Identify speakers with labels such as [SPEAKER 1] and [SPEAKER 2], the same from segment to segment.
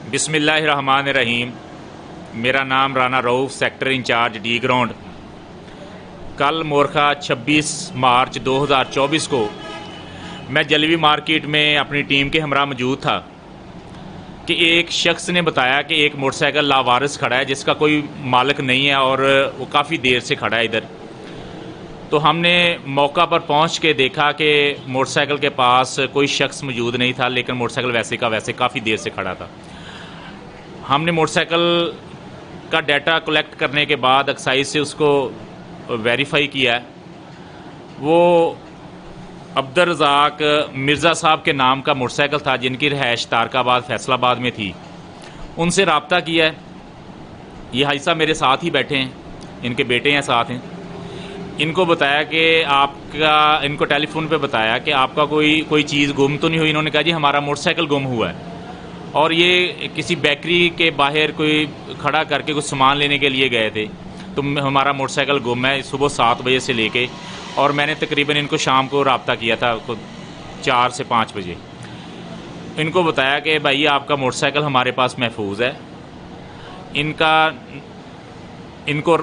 [SPEAKER 1] बिस्मिल्लाहिर्रहमानिर्रहीम। मेरा नाम Rana Rauf, sector in charge D ground. कल मोरखा 26 मार्च 2024 को मैं जलवी मार्केट में अपनी टीम के हमरा मौजूद था कि एक शख्स ने बताया कि एक मोटरसाइकिल लावारिस खड़ा है जिसका कोई मालिक नहीं है और वो काफ़ी देर से खड़ा है इधर। तो हमने मौका पर पहुंच के देखा कि मोटरसाइकिल के पास कोई शख्स मौजूद नहीं था, लेकिन मोटरसाइकिल वैसे का वैसे काफ़ी देर से खड़ा था। हमने मोटरसाइकिल का डाटा कलेक्ट करने के बाद एक्साइज से उसको वेरीफाई किया है। वो अब्दुल रज़ाक मिर्ज़ा साहब के नाम का मोटरसाइकिल था जिनकी रिहाइश तारकाबाद फैसलाबाद में थी। उनसे रब्ता किया है। ये हाजी साहब मेरे साथ ही बैठे हैं, इनके बेटे हैं साथ हैं। इनको बताया कि इनको टेलीफोन पे बताया कि आपका कोई चीज़ गुम तो नहीं हुई। इन्होंने कहा जी हमारा मोटरसाइकिल गुम हुआ है और ये किसी बेकरी के बाहर कोई खड़ा करके कुछ सामान लेने के लिए गए थे, तो हमारा मोटरसाइकिल गुम है सुबह 7 बजे से लेके, और मैंने तकरीबन इनको शाम को रब्ता किया था 4 से 5 बजे। इनको बताया कि भाई आपका मोटरसाइकिल हमारे पास महफूज है। इनको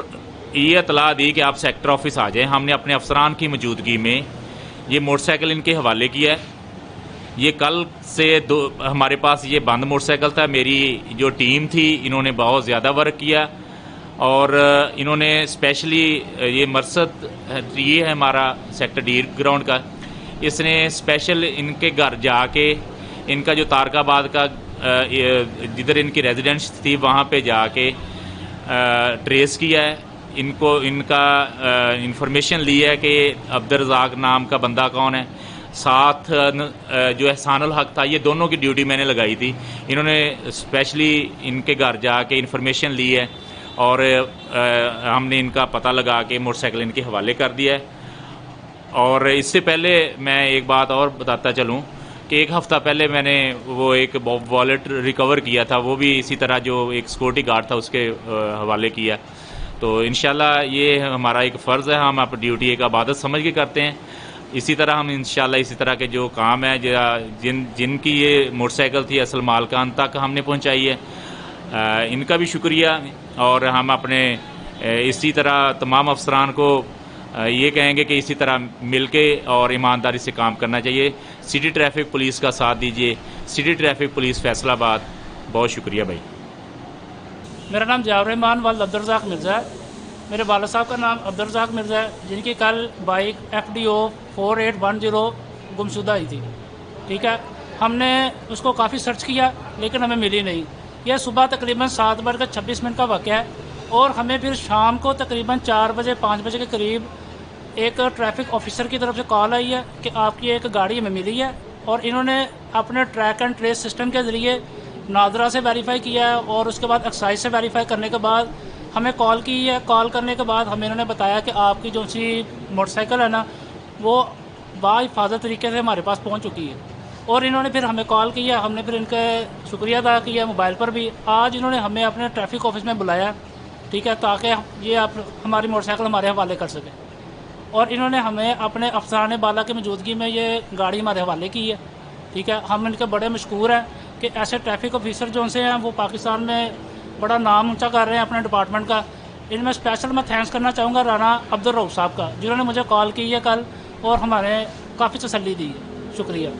[SPEAKER 1] ये इतला दी कि आप सेक्टर ऑफिस आ जाएं। हमने अपने अफसरान की मौजूदगी में ये मोटरसाइकिल इनके हवाले किया है। ये कल से हमारे पास ये बंद मोटरसाइकिल था। मेरी जो टीम थी इन्होंने बहुत ज़्यादा वर्क किया और इन्होंने स्पेशली ये मरसद ये है हमारा सेक्टर डी ग्राउंड का, इसने स्पेशल इनके घर जाके इनका जो तारकाबाद का जिधर इनकी रेजिडेंस थी वहाँ पे जाके ट्रेस किया है। इनका इंफॉर्मेशन ली है कि अब्दुल रज़ाक नाम का बंदा कौन है। साथ जो एहसानुल हक था, ये दोनों की ड्यूटी मैंने लगाई थी। इन्होंने स्पेशली इनके घर जाके इंफॉर्मेशन ली है और हमने इनका पता लगा के मोटरसाइकिल इनके हवाले कर दिया है। और इससे पहले मैं एक बात और बताता चलूँ कि एक हफ़्ता पहले मैंने वो एक वॉलेट रिकवर किया था, वो भी इसी तरह जो एक सिक्योरिटी गार्ड था उसके हवाले किया। तो इंशाल्लाह ये हमारा एक फ़र्ज़ है, हम आप ड्यूटी एक इबादत समझ के करते हैं। इसी तरह हम इंशाल्लाह इसी तरह के जो काम है जिनकी ये मोटरसाइकिल थी असल मालकान तक हमने पहुंचाई है, इनका भी शुक्रिया। और हम अपने इसी तरह तमाम अफसरान को ये कहेंगे कि इसी तरह मिलके और ईमानदारी से काम करना चाहिए। सिटी ट्रैफिक पुलिस का साथ दीजिए। सिटी ट्रैफिक पुलिस फैसलाबाद, बहुत शुक्रिया भाई।
[SPEAKER 2] मेरा नाम जावरहमान वाल अब्दुल रज़ाक मिर्ज़ा है। मेरे वालिद साहब का नाम अब्दुल रज़ाक मिर्ज़ा है, जिनकी कल बाइक FDO 4810 गुमशुदा ही थी। ठीक है, हमने उसको काफ़ी सर्च किया लेकिन हमें मिली नहीं। यह सुबह तकरीबन 7:26 का वाक़या है और हमें फिर शाम को तकरीबन 4 बजे 5 बजे के करीब एक ट्रैफिक ऑफिसर की तरफ से कॉल आई है कि आपकी एक गाड़ी हमें मिली है, और इन्होंने अपने ट्रैक एंड ट्रेस सिस्टम के ज़रिए नादरा से वेरीफाई किया है और उसके बाद एक्साइज से वेरीफाई करने के बाद हमें कॉल की है। कॉल करने के बाद हमें इन्होंने बताया कि आपकी जो सी मोटरसाइकिल है ना, वो बाहिफाजत तरीके से हमारे पास पहुंच चुकी है। और इन्होंने फिर हमें कॉल किया, हमने फिर इनका शुक्रिया अदा किया मोबाइल पर भी। आज इन्होंने हमें अपने ट्रैफिक ऑफिस में बुलाया, ठीक है, ताकि ये आप हमारी मोटरसाइकिल हमारे हवाले कर सकें। और इन्होंने हमें अपने अफसरान बाला की मौजूदगी में ये गाड़ी हमारे हवाले की है। ठीक है, हम इनके बड़े मशकूर हैं कि ऐसे ट्रैफिक ऑफिसर जो उनसे हैं वो पाकिस्तान में बड़ा नाम ऊंचा कर रहे हैं अपने डिपार्टमेंट का। इनमें स्पेशल मैं थैंक्स करना चाहूँगा राना अब्दुल रऊफ़ साहब का, जिन्होंने मुझे कॉल की है कल और हमारे काफ़ी तसल्ली दी है। शुक्रिया।